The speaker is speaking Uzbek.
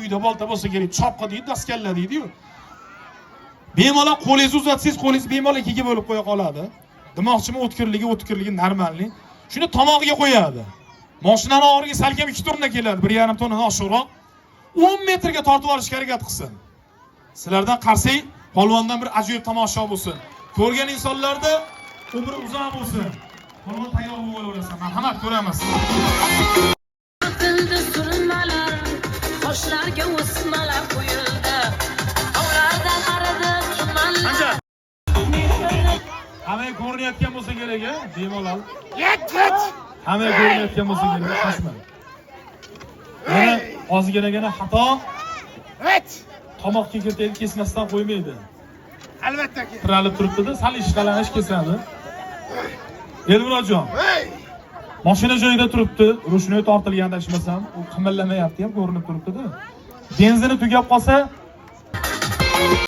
uyda bolta bo'lsa kerak, chopqa deydi, daskalla deydi-yu. Bemalol qo'lingizni uzatsangiz, qo'lingiz bemalol ikkiga bo'lib qo'ya qoladi. Demoqchimi, o'tkirligi normalniy. Shuni tomog'iga qo'yadi. Mashinani og'riga salkam 2 tonna keladi, 1,5 tonnadan oshiqroq. 10 metrga tortib olishga harakat qilsin. Sizlardan qarsak, polvondan bir ajoyib tomosha bo'lsin. Ko'rgan insonlarda umri uzoq bo'lsin. Polvon tayyor bo'lib o'laversin. Marhamat, ko'ramiz. Qildi surmalar, qoshlarga o'smalar qo'yildi. Ovlardan qaradi tumanlar. Hamma ko'rinayotgan bo'lsa kerak-a? Bemalol. Yet. Hamma ko'rinayotgan bo'lsa kerak, shoshmang. Yana ozginagina xato. Evet. Tomoqqa kirtaydi, kesmasdan qo'ymaydi. Albatta ki. Tiralib turibdi-da, sal ishqalanish kesadi. Elmurodjon. Hey. Mashina joyida turibdi, rushnoy tortilgan adashmasam, u qimirlamayapti ham, ko'rinib turibdi-da. Benzini tugab qolsa,